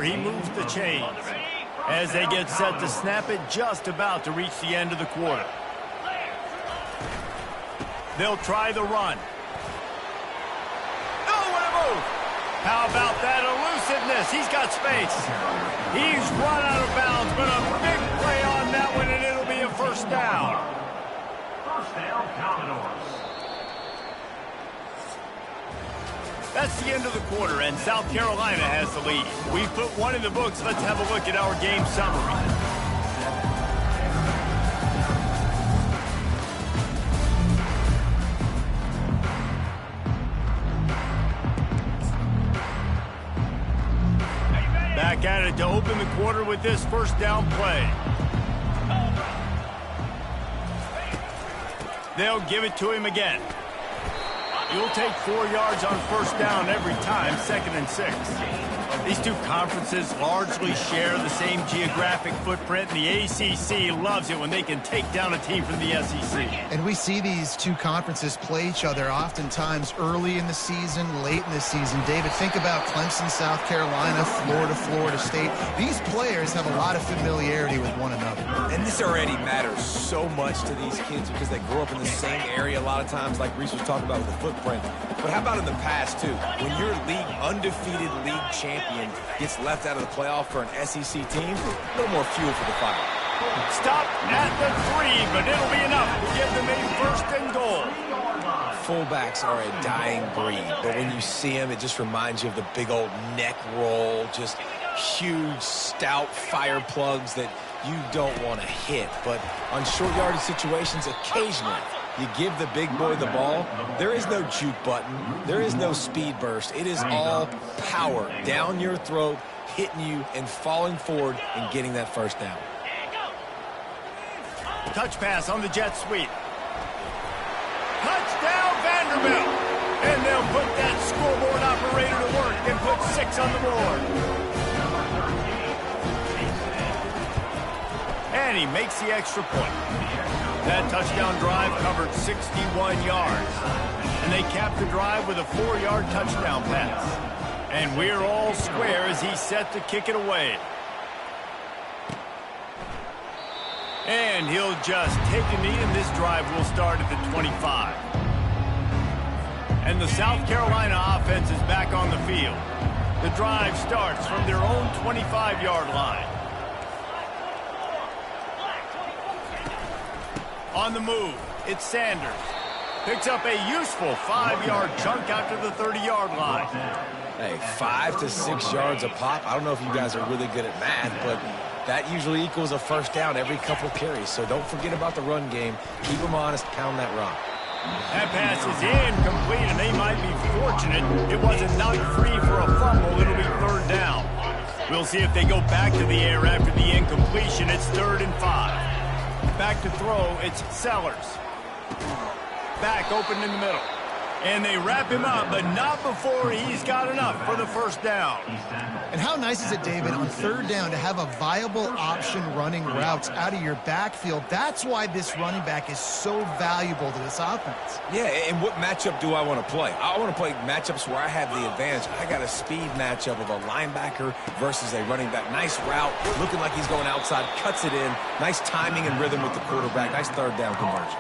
before he moves the chains. As they get set to snap it, just about to reach the end of the quarter. They'll try the run. Oh, what a move! How about that elusiveness? He's got space. He's run out of bounds, but a big play on that one, and it'll be a first down. First down, Commodores. That's the end of the quarter, and South Carolina has the lead. We put one in the books. Let's have a look at our game summary. Back at it to open the quarter with this first down play. They'll give it to him again. You'll take 4 yards on first down every time, 2nd and 6. These two conferences largely share the same geographic footprint, and the ACC loves it when they can take down a team from the SEC. And we see these two conferences play each other oftentimes early in the season, late in the season. David, think about Clemson, South Carolina, Florida, Florida State. These players have a lot of familiarity with one another. And this already matters so much to these kids because they grew up in the same area a lot of times, like Reese was talking about with the footprint. But how about in the past, too? When your undefeated league champion gets left out of the playoff for an SEC team, a little more fuel for the fire. Stop at the 3, but it'll be enough to give them a first and goal. Fullbacks are a dying breed, but when you see them, it just reminds you of the big old neck roll, just huge, stout fire plugs that you don't want to hit. But on short yardage situations, occasionally, you give the big boy the ball, there is no juke button, there is no speed burst. It is all power down your throat, hitting you and falling forward and getting that first down. Touch pass on the jet sweep. Touchdown Vanderbilt! And they'll put that scoreboard operator to work and put 6 on the board. And he makes the extra point. That touchdown drive covered 61 yards. And they capped the drive with a 4-yard touchdown pass. And we're all square as he's set to kick it away. And he'll just take a knee, and this drive will start at the 25. And the South Carolina offense is back on the field. The drive starts from their own 25-yard line. On the move, it's Sanders. Picks up a useful 5-yard chunk out to the 30-yard line. Hey, 5 to 6 yards a pop. I don't know if you guys are really good at math, but that usually equals a first down every couple carries. So don't forget about the run game. Keep them honest, pound that rock. That pass is incomplete, and they might be fortunate it wasn't knocked free for a fumble. It'll be 3rd down. We'll see if they go back to the air after the incompletion. It's 3rd and 5. Back to throw, it's Sellers. Back open in the middle. And they wrap him up, but not before he's got enough for the first down. And how nice is it, David, on 3rd down to have a viable option running routes out of your backfield? That's why this running back is so valuable to this offense. Yeah, and what matchup do I want to play? I want to play matchups where I have the advantage. I got a speed matchup of a linebacker versus a running back. Nice route, looking like he's going outside, cuts it in. Nice timing and rhythm with the quarterback. Nice 3rd down conversion.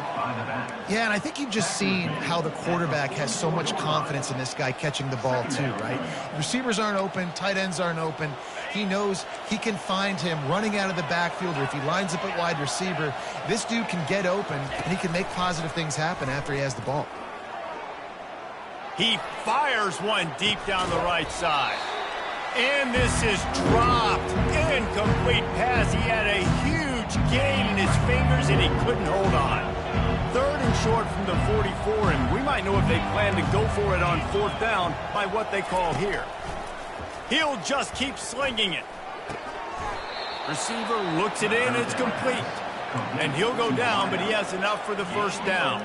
Yeah, and I think you've just seen how the quarterback has so much confidence in this guy catching the ball too, right? Receivers aren't open, tight ends aren't open. He knows he can find him running out of the backfield, or if he lines up at wide receiver, this dude can get open, and he can make positive things happen after he has the ball. He fires one deep down the right side. And this is dropped. Incomplete pass. He had a huge gain in his fingers, and he couldn't hold on. 3rd and short from the 44, and we might know if they plan to go for it on 4th down by what they call here. He'll just keep slinging it. Receiver looks it in, it's complete. And he'll go down, but he has enough for the first down.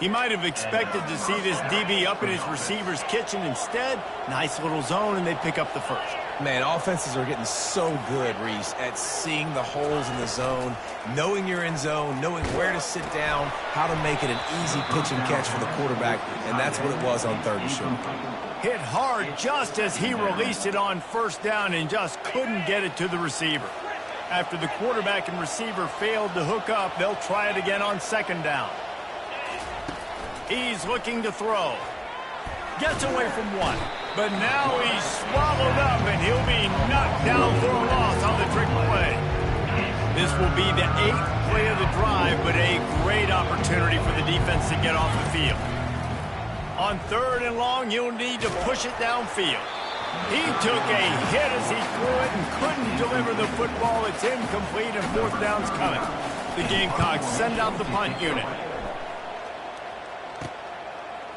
He might have expected to see this DB up in his receiver's kitchen. Instead, nice little zone, and they pick up the first. Man, offenses are getting so good, Reese, at seeing the holes in the zone, knowing you're in zone, knowing where to sit down, how to make it an easy pitch and catch for the quarterback, and that's what it was on 3rd and short. Hit hard just as he released it on first down and just couldn't get it to the receiver. After the quarterback and receiver failed to hook up, they'll try it again on second down. He's looking to throw. Gets away from one. But now he's swallowed up, and he'll be knocked down for a loss on the trick play. This will be the 8th play of the drive, but a great opportunity for the defense to get off the field. On 3rd and long, you'll need to push it downfield. He took a hit as he threw it and couldn't deliver the football. It's incomplete, and 4th down's coming. The Gamecocks send out the punt unit.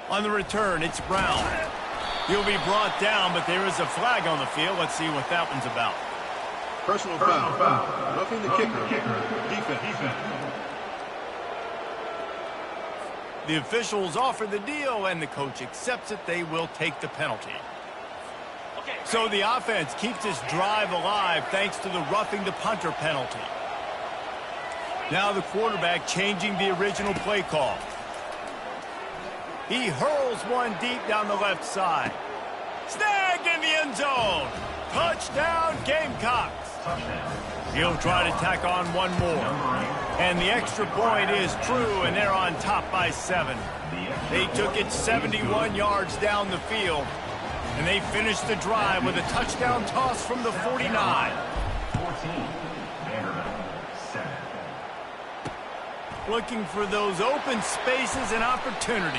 On the return, it's Brown. He'll be brought down, but there is a flag on the field. Let's see what that one's about. Personal foul. Roughing the kicker. Defense. The officials offer the deal, and the coach accepts it. They will take the penalty. So the offense keeps this drive alive thanks to the roughing the punter penalty. Now the quarterback changing the original play call. He hurls one deep down the left side. Snagged in the end zone. Touchdown, Gamecocks. He'll try to tack on one more. And the extra point is true, and they're on top by 7. They took it 71 yards down the field, and they finished the drive with a touchdown toss from the 49. 14. Looking for those open spaces and opportunity.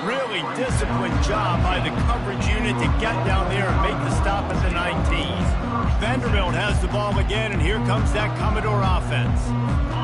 Really disciplined job by the coverage unit to get down there and make the stop at the 19. Vanderbilt has the ball again, and here comes that Commodore offense.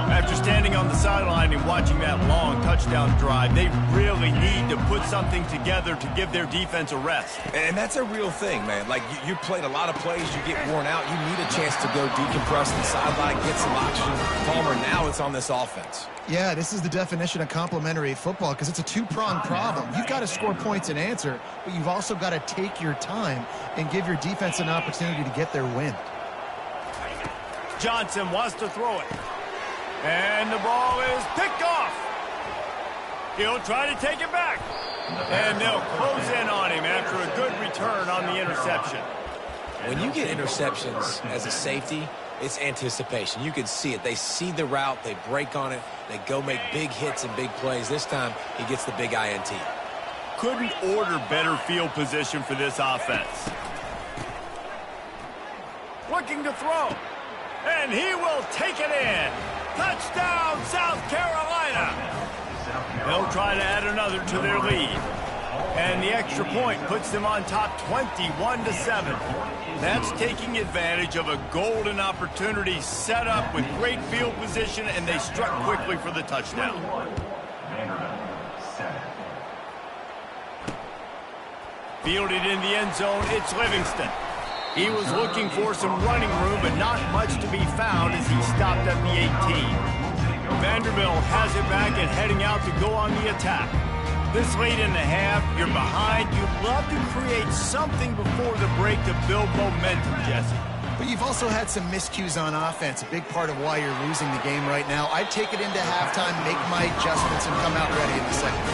After standing on the sideline and watching that long touchdown drive, they really need to put something together to give their defense a rest. And that's a real thing, man. Like, you played a lot of plays, you get worn out, you need a chance to go decompress the sideline, get some oxygen. Palmer, now it's on this offense. Yeah, this is the definition of complementary football because it's a two-pronged problem. You've got to score points and answer, but you've also got to take your time and give your defense an opportunity to get their win. Johnson wants to throw it. And the ball is picked off. He'll try to take it back. And they'll close in on him after a good return on the interception. When you get interceptions as a safety, it's anticipation. You can see it. They see the route. They break on it. They go make big hits and big plays. This time, he gets the big INT. Couldn't order better field position for this offense. Looking to throw. And he will take it in. Touchdown, South Carolina. They'll try to add another to their lead. And the extra point puts them on top 21-7. That's taking advantage of a golden opportunity set up with great field position, and they struck quickly for the touchdown. Fielded in the end zone, it's Livingston. He was looking for some running room, but not much to be found as he stopped at the 18. Vanderbilt has it back and heading out to go on the attack. This late in the half, you're behind. You'd love to create something before the break to build momentum, Jesse. But you've also had some miscues on offense, a big part of why you're losing the game right now. I'd take it into halftime, make my adjustments, and come out ready in the second.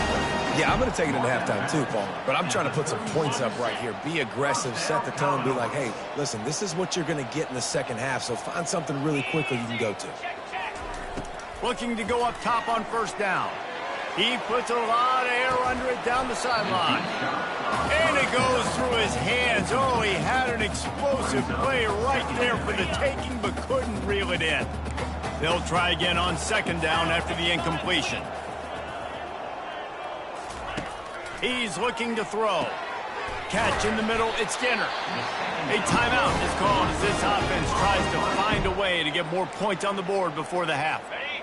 Yeah, I'm going to take it into halftime too, Paul. But I'm trying to put some points up right here. Be aggressive, set the tone, be like, hey, listen, this is what you're going to get in the second half, so find something really quickly you can go to. Looking to go up top on first down. He puts a lot of air under it down the sideline. And it goes through his hands. Oh, he had an explosive play right there for the taking, but couldn't reel it in. They'll try again on second down after the incompletion. He's looking to throw. Catch in the middle, it's Skinner. A timeout is called as this offense tries to find a way to get more points on the board before the half.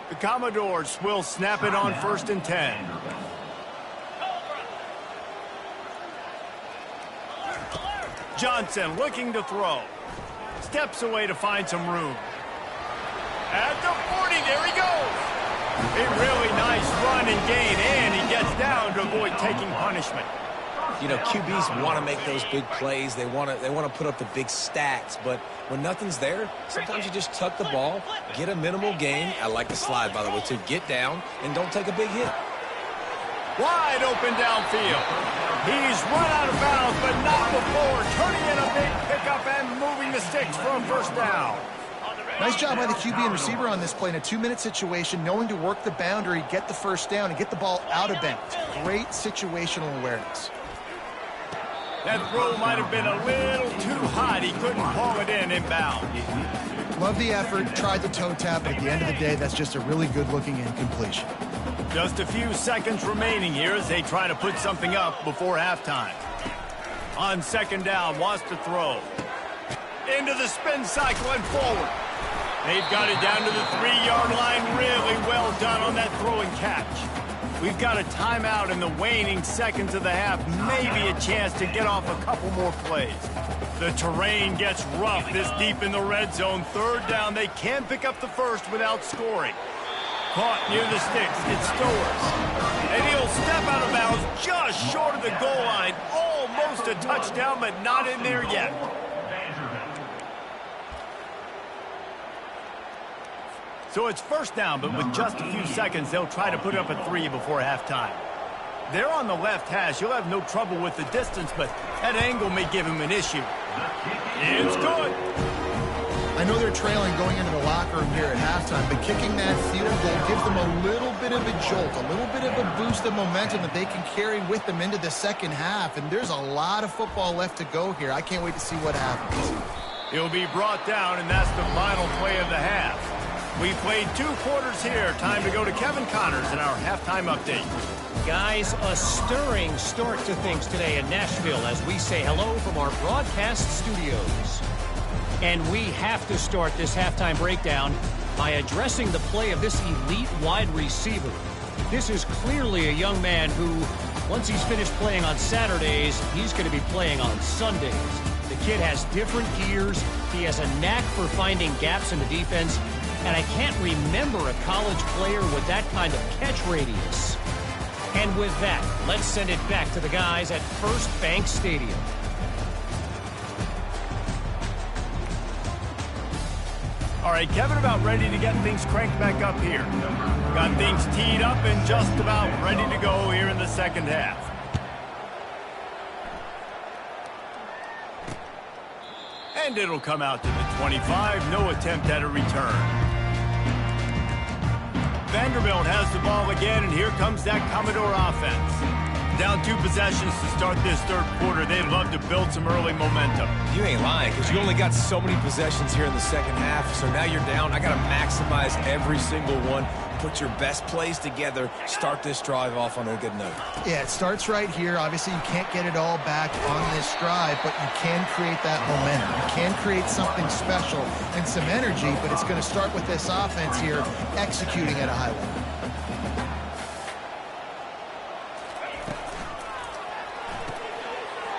The Commodores will snap it on 1st and 10. Johnson looking to throw. Steps away to find some room. At the 40, there he goes. A really nice run and gain, and he gets down to avoid taking punishment. You know, QBs want to make those big plays. They want to put up the big stats. But when nothing's there, sometimes you just tuck the ball, get a minimal gain. I like the slide, by the way, too. Get down and don't take a big hit. Wide open downfield. He's run out of bounds, but not before turning in a big pickup and moving the sticks for a first down. Nice job by the QB and receiver on this play in a 2-minute situation, knowing to work the boundary, get the first down, and get the ball out of bounds. Great situational awareness. That throw might have been a little too hot. He couldn't call it in inbound. Love the effort, tried the toe tap, but at the end of the day, that's just a really good-looking incompletion. Just a few seconds remaining here as they try to put something up before halftime. On second down, wants to throw. Into the spin cycle and forward. They've got it down to the 3-yard line. Really well done on that throw and catch. We've got a timeout in the waning seconds of the half. Maybe a chance to get off a couple more plays. The terrain gets rough this deep in the red zone. Third down, they can pick up the first without scoring. Caught near the sticks, it's Stowers. And he'll step out of bounds just short of the goal line. Almost a touchdown, but not in there yet. So it's first down, but with just a few seconds, they'll try to put up a 3 before halftime. They're on the left hash. You'll have no trouble with the distance, but that angle may give him an issue. It's good. I know they're trailing going into the locker room here at halftime, but kicking that field goal gives them a little bit of a jolt, a little bit of a boost of momentum that they can carry with them into the second half, and there's a lot of football left to go here. I can't wait to see what happens. He'll be brought down, and that's the final play of the half. We played 2 quarters here. Time to go to Kevin Connors in our halftime update. Guys, a stirring start to things today in Nashville as we say hello from our broadcast studios. And we have to start this halftime breakdown by addressing the play of this elite wide receiver. This is clearly a young man who, once he's finished playing on Saturdays, he's going to be playing on Sundays. The kid has different gears. He has a knack for finding gaps in the defense. And I can't remember a college player with that kind of catch radius. And with that, let's send it back to the guys at First Bank Stadium. All right, Kevin, about ready to get things cranked back up here. Got things teed up and just about ready to go here in the second half. And it'll come out to the 25. No attempt at a return. Vanderbilt has the ball again, and here comes that Commodore offense. Down 2 possessions to start this third quarter. They'd love to build some early momentum. You ain't lying, because you only got so many possessions here in the second half, so now you're down. I got to maximize every single one. Put your best plays together. Start this drive off on a good note. Yeah, it starts right here. Obviously, you can't get it all back on this drive, but you can create that momentum. You can create something special and some energy, but it's going to start with this offense here executing at a high level.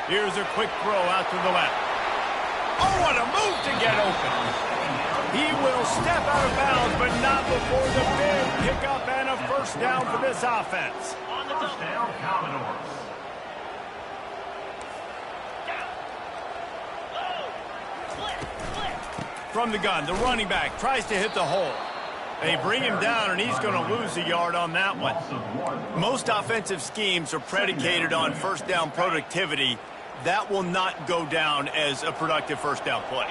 Here's a quick throw out to the left. Oh, what a move to get open. He will step out of bounds, but not before the big pickup and a first down for this offense. First down, Commodores. From the gun, the running back tries to hit the hole. They bring him down, and he's going to lose a yard on that one. Most offensive schemes are predicated on first down productivity. That will not go down as a productive first down play.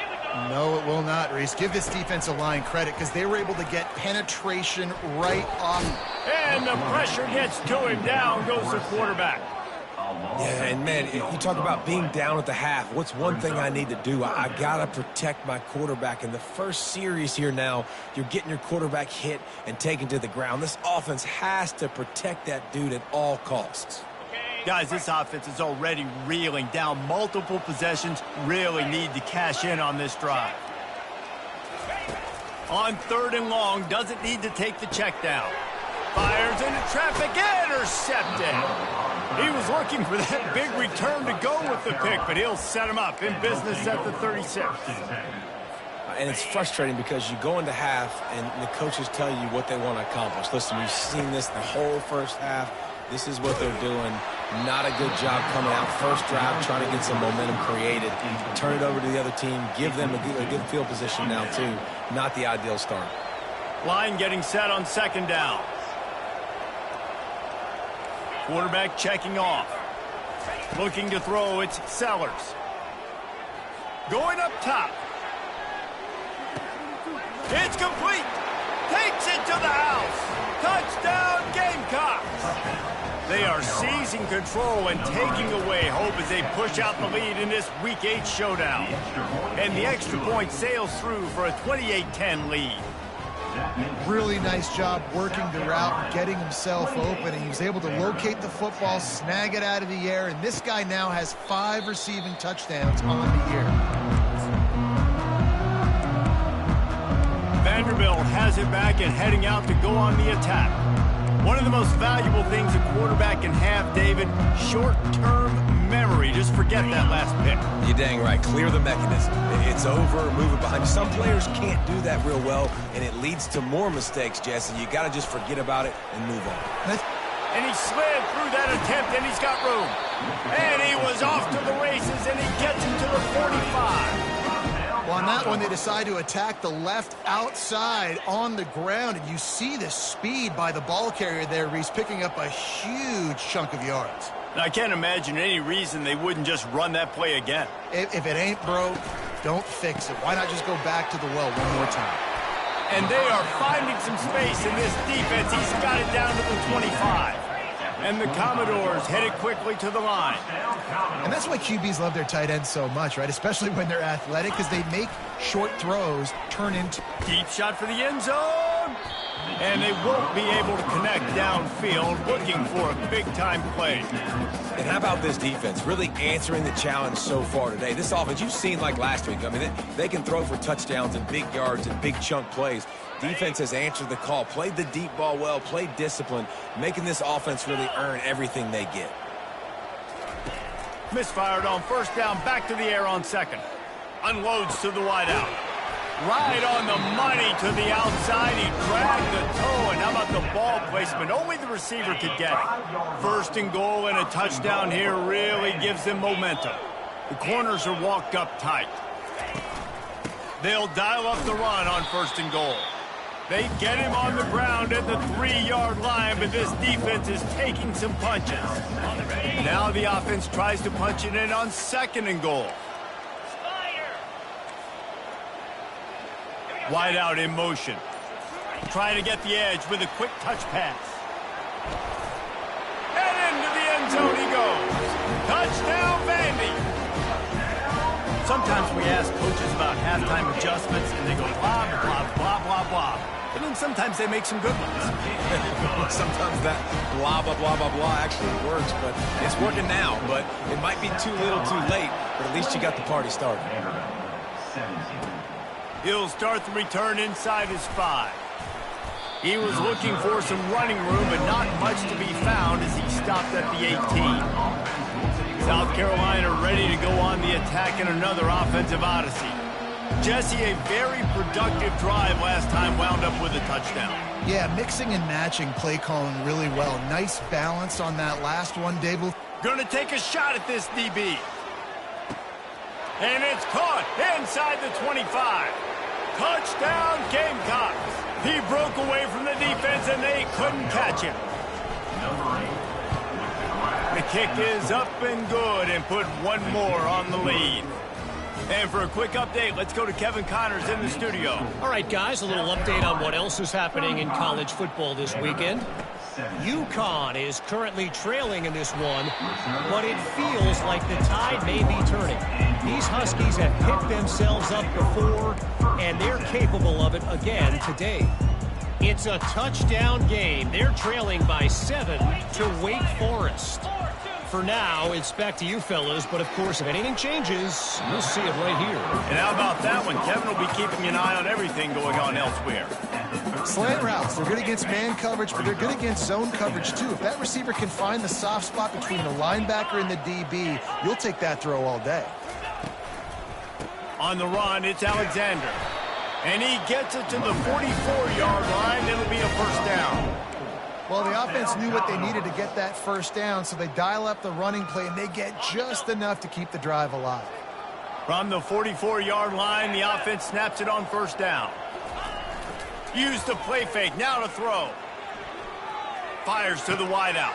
No, it will not, Reese. Give this defensive line credit because they were able to get penetration right off. And the pressure gets to him. Down goes the quarterback. Yeah, and man, you talk about being down at the half. What's one thing I need to do? I got to protect my quarterback. In the first series here now, you're getting your quarterback hit and taken to the ground. This offense has to protect that dude at all costs. Guys, this offense is already reeling down multiple possessions. Really need to cash in on this drive. On 3rd and long, doesn't need to take the check down. Fires into traffic, intercepted. He was looking for that big return to go with the pick, but he'll set him up in business at the 36. And it's frustrating because you go into half and the coaches tell you what they want to accomplish. Listen, we've seen this the whole first half. This is what they're doing. Not a good job coming out first drive, trying to get some momentum created. Turn it over to the other team. Give them a good field position now, too. Not the ideal start. Line getting set on 2nd down. Quarterback checking off. Looking to throw, it's Sellers. Going up top. It's complete. Takes it to the house. Touchdown, Gamecocks. They are seizing control and taking away hope as they push out the lead in this Week 8 showdown. And the extra point sails through for a 28-10 lead. Really nice job working the route and getting himself open. And he was able to locate the football, snag it out of the air, and this guy now has 5 receiving touchdowns on the year. Vanderbilt has it back and heading out to go on the attack. One of the most valuable things a quarterback can have, David, short-term memory. Just forget that last pick. You're dang right. Clear the mechanism. It's over. Move it behind you. Some players can't do that real well, and it leads to more mistakes, Jesse. You got to just forget about it and move on. And he slid through that attempt, and he's got room. And he was off to the races, and he gets him to the 45. Well, on that one, they decide to attack the left outside on the ground, and you see the speed by the ball carrier there, Reese, picking up a huge chunk of yards. I can't imagine any reason they wouldn't just run that play again. If it ain't broke, don't fix it. Why not just go back to the well one more time? And they are finding some space in this defense. He's got it down to the 25. And the Commodores headed quickly to the line. And that's why QBs love their tight ends so much, right? Especially when they're athletic, because they make short throws turn into... Deep shot for the end zone. And they won't be able to connect downfield, looking for a big-time play. And how about this defense? Really answering the challenge so far today. This offense, you've seen like last week. I mean, they can throw for touchdowns and big yards and big chunk plays. Defense has answered the call, played the deep ball well, played discipline, making this offense really earn everything they get. Misfired on first down, back to the air on second. Unloads to the wideout. Right on the money to the outside. He dragged the toe, and how about the ball placement? Only the receiver could get it. First and goal and a touchdown here really gives them momentum. The corners are walked up tight. They'll dial up the run on first and goal. They get him on the ground at the 3-yard line, but this defense is taking some punches. Now the offense tries to punch it in on second and goal. Wide out in motion. Trying to get the edge with a quick touch pass. And into the end zone he goes. Touchdown, Vandy. Sometimes we ask coaches about halftime adjustments, and they go blah, blah, blah, blah, blah. And then sometimes they make some good ones. Sometimes that blah, blah, blah, blah, blah actually works, but it's working now. But it might be too little too late, but at least you got the party started. He'll start the return inside his 5. He was looking for some running room, but not much to be found as he stopped at the 18. South Carolina ready to go on the attack in another offensive odyssey. Jesse, a very productive drive last time, wound up with a touchdown. Yeah, mixing and matching play calling really well. Nice balance on that last one, Dable. Going to take a shot at this DB. And it's caught inside the 25. Touchdown, Gamecocks. He broke away from the defense, and they couldn't catch him. The kick is up and good and put one more on the lead. And for a quick update, let's go to Kevin Connors in the studio. All right, guys, a little update on what else is happening in college football this weekend. UConn is currently trailing in this one, but it feels like the tide may be turning. These Huskies have picked themselves up before, and they're capable of it again today. It's a touchdown game. They're trailing by 7 to Wake Forest. For now, it's back to you fellas, but of course, if anything changes, you'll see it right here. And how about that one? Kevin will be keeping an eye on everything going on elsewhere. Slant routes, they're good against man coverage, but they're good against zone coverage too. If that receiver can find the soft spot between the linebacker and the DB, you'll take that throw all day. On the run, it's Alexander. And he gets it to the 44-yard line. It'll be a first down. Well, the offense knew what they needed to get that first down, so they dial up the running play, and they get just enough to keep the drive alive. From the 44-yard line, the offense snaps it on first down. Use the play fake, now to throw. Fires to the wideout.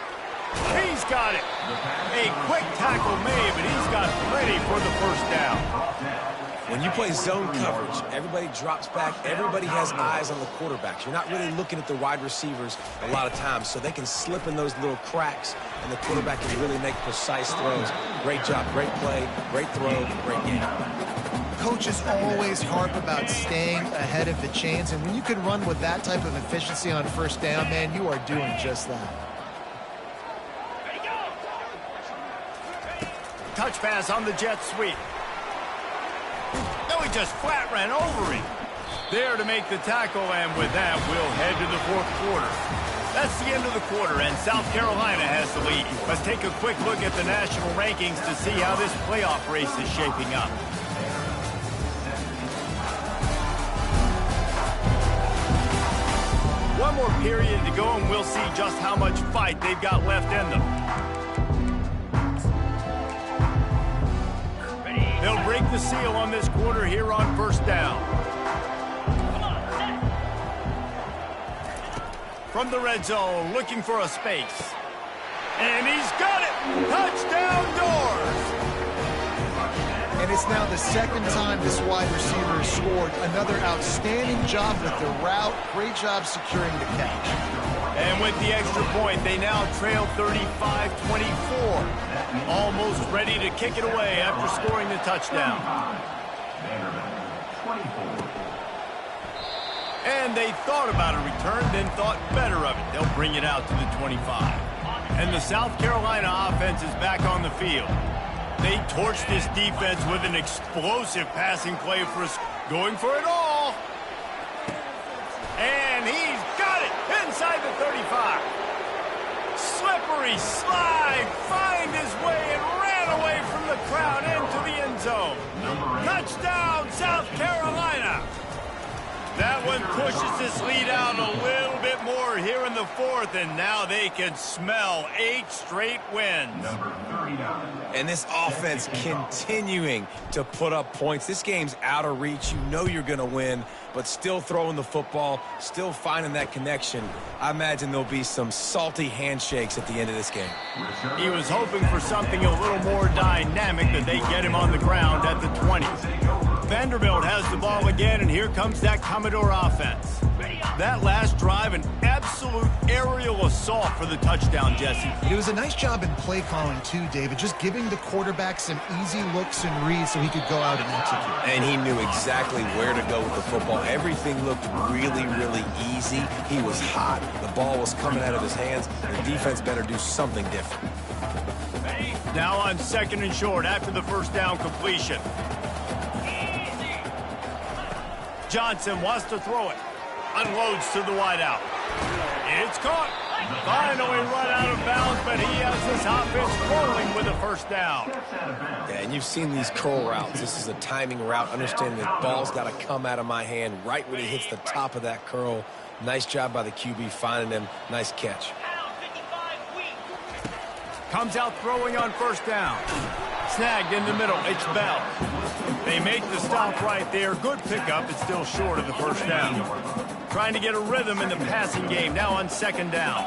He's got it. A quick tackle made, but he's got plenty for the first down. When you play zone coverage, everybody drops back. Everybody has eyes on the quarterbacks. You're not really looking at the wide receivers a lot of times, so they can slip in those little cracks, and the quarterback can really make precise throws. Great job, great play, great throw, great game. Coaches always harp about staying ahead of the chains, and when you can run with that type of efficiency on first down, man, you are doing just that. Touch pass on the jet sweep. No, he just flat ran over him. There to make the tackle, and with that, we'll head to the fourth quarter. That's the end of the quarter, and South Carolina has the lead. Let's take a quick look at the national rankings to see how this playoff race is shaping up. One more period to go, and we'll see just how much fight they've got left in them. They'll break the seal on this quarter here on first down. From the red zone, looking for a space. And he's got it! Touchdown doors! And it's now the second time this wide receiver has scored. Another outstanding job with the route. Great job securing the catch. And with the extra point, they now trail 35-24. Almost ready to kick it away after scoring the touchdown. And they thought about a return, then thought better of it. They'll bring it out to the 25. And the South Carolina offense is back on the field. They torched this defense with an explosive passing play for us, going for it all. And he's got it inside the 35. Slippery slide, find his way and ran away from the crowd into the end zone. Touchdown, South Carolina. That one pushes this lead out a little bit more here in the fourth, and now they can smell 8 straight wins. And this offense continuing to put up points. This game's out of reach. You know you're going to win, but still throwing the football, still finding that connection. I imagine there'll be some salty handshakes at the end of this game. He was hoping for something a little more dynamic, that they get him on the ground at the 20. Vanderbilt has the ball again, and here comes that Commodore offense. That last drive, an absolute aerial assault for the touchdown, Jesse. It was a nice job in play calling, too, David, just giving the quarterback some easy looks and reads so he could go out and execute. And he knew exactly where to go with the football. Everything looked really, really easy. He was hot. The ball was coming out of his hands. The defense better do something different. Now on second and short after the first down completion. Johnson wants to throw it. Unloads to the wideout. It's caught. Finally run out of bounds, but he has this offense rolling with a first down. Yeah, and you've seen these curl routes. This is a timing route. Understanding that ball's got to come out of my hand right when he hits the top of that curl. Nice job by the QB finding him. Nice catch. Comes out throwing on first down. Snagged in the middle. It's Bell. They make the stop right there. Good pickup. It's still short of the first down. Trying to get a rhythm in the passing game. Now on second down.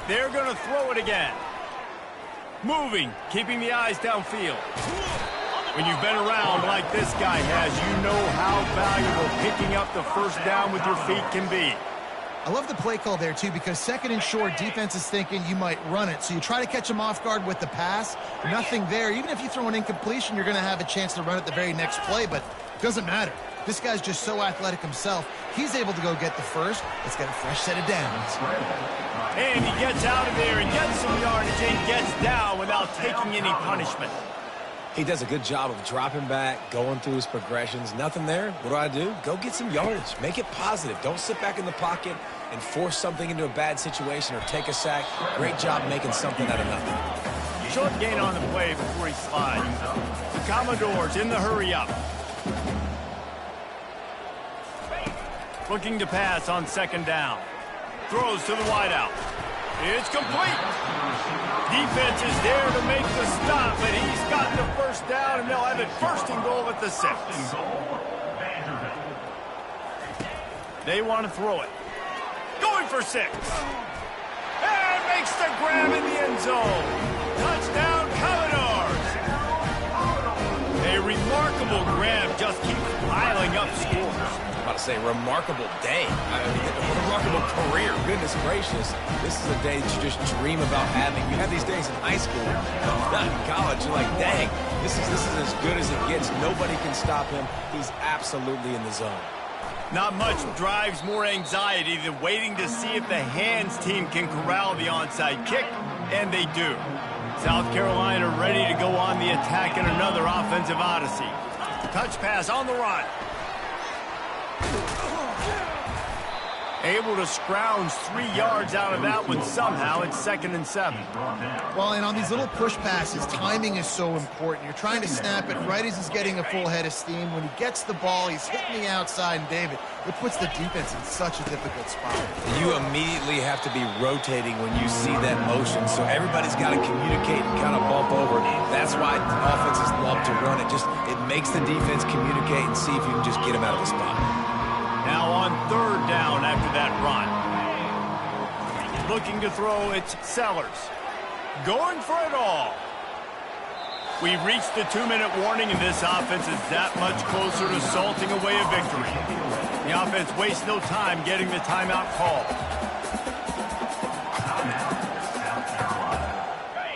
They're going to throw it again. Moving. Keeping the eyes downfield. When you've been around like this guy has, you know how valuable picking up the first down with your feet can be. I love the play call there, too, because second and short, defense is thinking you might run it. So you try to catch them off guard with the pass. Nothing there. Even if you throw an incompletion, you're going to have a chance to run it the very next play, but it doesn't matter. This guy's just so athletic himself. He's able to go get the first. Let's get a fresh set of downs. And he gets out of there and gets some yardage and gets down without taking any punishment. He does a good job of dropping back, going through his progressions. Nothing there. What do? Go get some yardage. Make it positive. Don't sit back in the pocket and force something into a bad situation or take a sack. Great job making something out of nothing. Short gain on the play before he slides. The Commodores in the hurry-up. Looking to pass on second down. Throws to the wideout. It's complete. Defense is there to make the stop, but he's got the first down, and they'll have it first and goal at the 6. They want to throw it. going for 6. And makes the grab in the end zone. Touchdown, Commodores. A remarkable grab just keeps piling up scores. I'm about to say, remarkable day. I mean, remarkable career. Goodness gracious. This is a day that you just dream about having. You have these days in high school, not in college. You're like, dang, this is as good as it gets. Nobody can stop him. He's absolutely in the zone. Not much drives more anxiety than waiting to see if the hands team can corral the onside kick, and they do. South Carolina ready to go on the attack in another offensive odyssey. Touch pass on the run. Able to scrounge 3 yards out of that one somehow. It's 2nd and 7. Well, and on these little push passes, timing is so important. You're trying to snap it right as he's getting a full head of steam. When he gets the ball, he's hitting the outside, and David, it puts the defense in such a difficult spot. You immediately have to be rotating when you see that motion, so everybody's got to communicate and kind of bump over. That's why offenses love to run it. It makes the defense communicate and see if you can just get him out of the spot. Now on 3rd down after that run. Looking to throw, it's Sellers. Going for it all. We've reached the 2-minute warning, and this offense is that much closer to salting away a victory. The offense wastes no time getting the timeout call.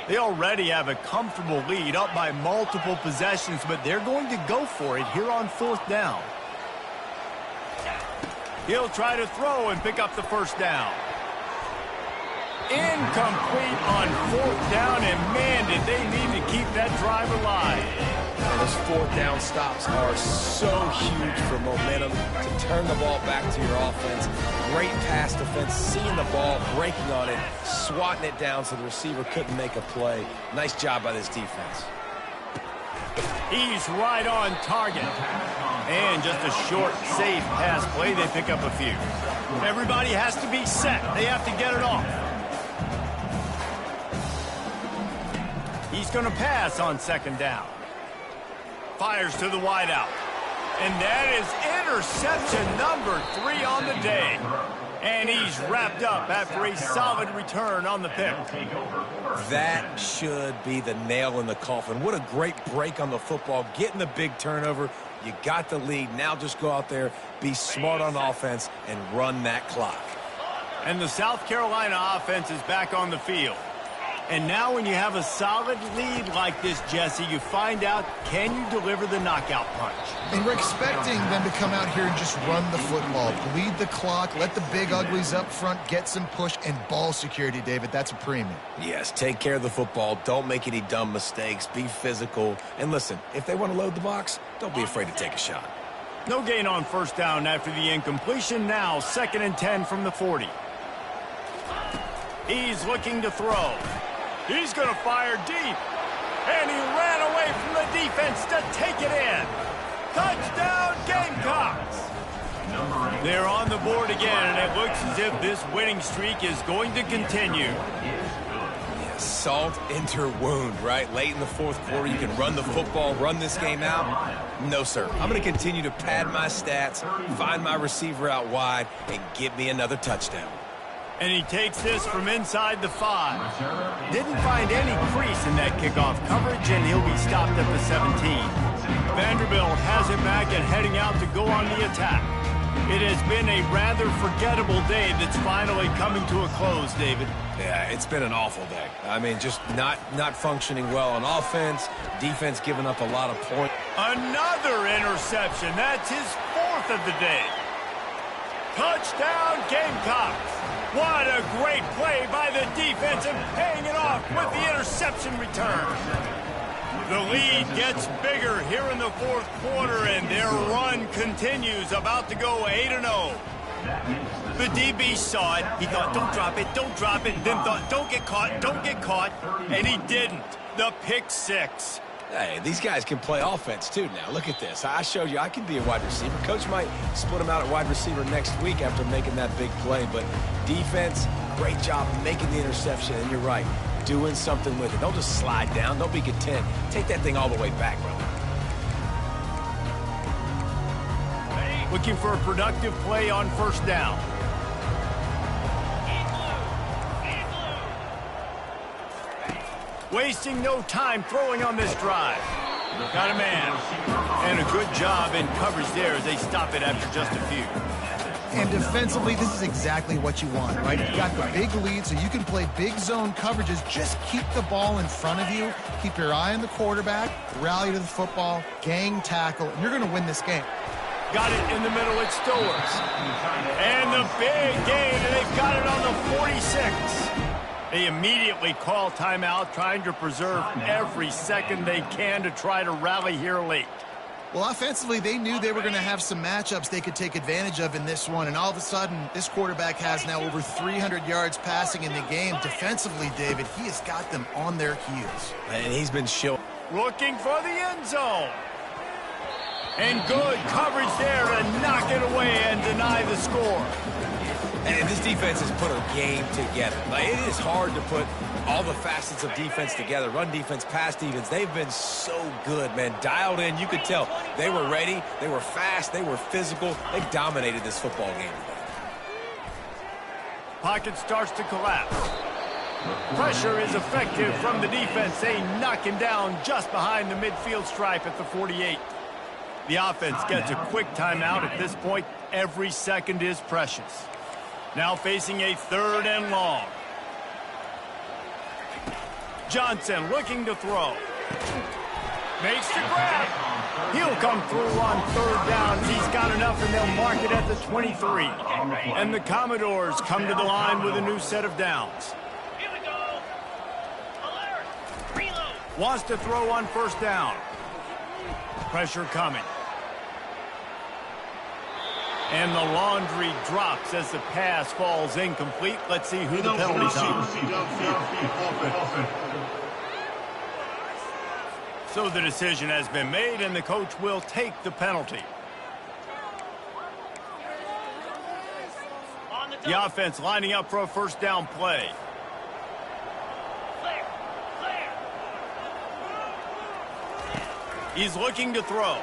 They already have a comfortable lead, up by multiple possessions, but they're going to go for it here on 4th down. He'll try to throw and pick up the 1st down. Incomplete on 4th down, and man, did they need to keep that drive alive. Those 4th down stops are so huge for momentum to turn the ball back to your offense. Great pass defense, seeing the ball, breaking on it, swatting it down so the receiver couldn't make a play. Nice job by this defense. He's right on target. And just a short, safe pass play. They pick up a few. Everybody has to be set. They have to get it off. He's going to pass on 2nd down. Fires to the wideout. And that is interception number 3 on the day. And he's wrapped up after a solid return on the pick. That should be the nail in the coffin. What a great break on the football. Getting the big turnover. You got the lead. Now just go out there, be smart on offense, and run that clock. And the South Carolina offense is back on the field. And now when you have a solid lead like this, Jesse, you find out, can you deliver the knockout punch? And we're expecting them to come out here and just run the football, bleed the clock, let the big uglies up front get some push, and ball security, David. That's a premium. Yes, take care of the football. Don't make any dumb mistakes. Be physical. And listen, if they want to load the box, don't be afraid to take a shot. No gain on 1st down after the incompletion. Now 2nd and 10 from the 40. He's looking to throw. He's going to fire deep. And he ran away from the defense to take it in. Touchdown, Gamecocks. They're on the board again, and it looks as if this winning streak is going to continue. Yeah, salt into wound, right? Late in the 4th quarter, you can run the football, run this game out. No, sir. I'm going to continue to pad my stats, find my receiver out wide, and get me another touchdown. And he takes this from inside the 5. Didn't find any crease in that kickoff coverage, and he'll be stopped at the 17. Vanderbilt has it back and heading out to go on the attack. It has been a rather forgettable day that's finally coming to a close, David. Yeah, it's been an awful day. I mean, just not functioning well on offense, defense giving up a lot of points. Another interception. That's his 4th of the day. Touchdown, Gamecocks. What a great play by the defense and paying it off with the interception return. The lead gets bigger here in the 4th quarter, and their run continues, about to go 8-0. The DB saw it. He thought, don't drop it, then thought, don't get caught, and he didn't. The pick 6. Hey, these guys can play offense, too, now. Look at this. I showed you I can be a wide receiver. Coach might split him out at wide receiver next week after making that big play. But defense, great job making the interception. And you're right, doing something with it. Don't just slide down. Don't be content. Take that thing all the way back, brother. Looking for a productive play on 1st down. wasting no time throwing on this drive. Got a man, and a good job in coverage there as they stop it after just a few. And defensively, this is exactly what you want, right? You got the big lead, so you can play big zone coverages. Just keep the ball in front of you. Keep your eye on the quarterback, rally to the football, gang tackle, and you're going to win this game. Got it in the middle, it still works. And the big gain, and they've got it on the 46. They immediately call timeout, trying to preserve every second they can to try to rally here late. Well, offensively, they knew they were going to have some matchups they could take advantage of in this one, and all of a sudden, this quarterback has now over 300 yards passing in the game. Defensively, David, he has got them on their heels. And he's been showing. Looking for the end zone. And good coverage there to knock it away and deny the score. And this defense has put a game together. Like, it is hard to put all the facets of defense together. Run defense, pass defense. They've been so good, man. Dialed in. You could tell they were ready. They were fast. They were physical. They dominated this football game today. Pocket starts to collapse. Pressure is effective from the defense. They knock him down just behind the midfield stripe at the 48. The offense gets a quick timeout at this point. Every second is precious. Now facing a 3rd and long. Johnson looking to throw. Makes the grab. He'll come through on 3rd down. He's got enough, and they'll mark it at the 23. And the Commodores come to the line with a new set of downs. Here we go. Alert. Reload. Wants to throw on 1st down. Pressure coming. And the laundry drops as the pass falls incomplete. Let's see who the penalty's on. So the decision has been made, and the coach will take the penalty. The offense lining up for a 1st down play. He's looking to throw.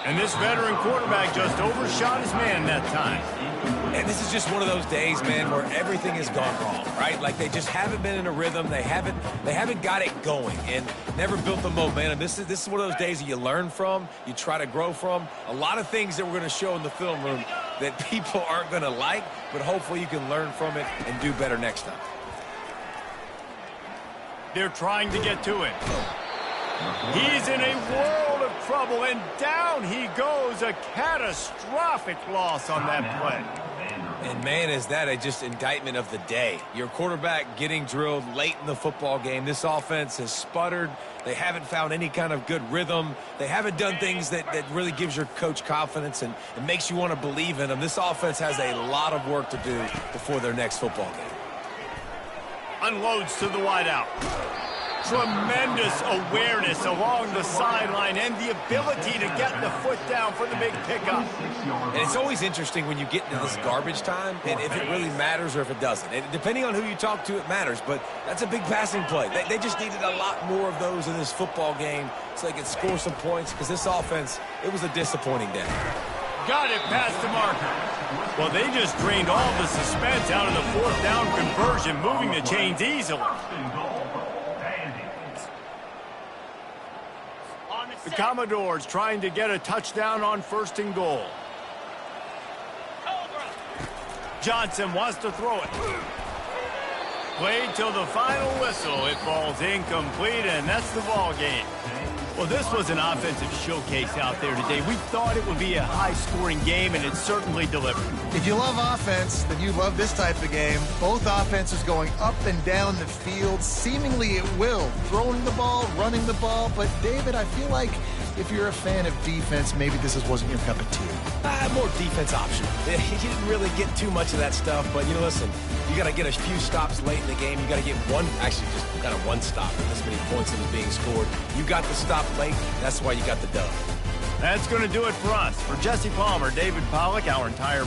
And this veteran quarterback just overshot his man that time. And this is just one of those days, man, where everything has gone wrong, right? Like, they just haven't been in a rhythm. They haven't got it going and never built the momentum. This is one of those days that you learn from, you try to grow from. A lot of things that we're going to show in the film room that people aren't going to like, but hopefully you can learn from it and do better next time. They're trying to get to him. He's in a world of trouble, and down he goes. A catastrophic loss on that play. And, man, is that a just indictment of the day. Your quarterback getting drilled late in the football game. This offense has sputtered. They haven't found any kind of good rhythm. They haven't done things that really gives your coach confidence and it makes you want to believe in them. This offense has a lot of work to do before their next football game. Unloads to the wideout. Tremendous awareness along the sideline and the ability to get the foot down for the big pickup. And it's always interesting when you get into this garbage time and if it really matters or if it doesn't. And depending on who you talk to, it matters. But that's a big passing play. They just needed a lot more of those in this football game so they could score some points because this offense, it was a disappointing day. Got it past the marker. Well, they just drained all the suspense out of the 4th down conversion, moving the chains easily. The Commodores trying to get a touchdown on 1st and goal. Johnson wants to throw it. Played till the final whistle. It falls incomplete, and that's the ball game. Well, this was an offensive showcase out there today. We thought it would be a high-scoring game, and it certainly delivered. If you love offense, then you love this type of game. Both offenses going up and down the field, seemingly at will. Throwing the ball, running the ball. But, David, I feel like if you're a fan of defense, maybe this wasn't your cup of tea. More defense option. He didn't really get too much of that stuff. But, you know, listen, you got to get a few stops late in the game. You got to get one, actually just kind of one stop with this many points that was being scored. You got the stop late. That's why you got the dub. That's going to do it for us. For Jesse Palmer, David Pollack, our entire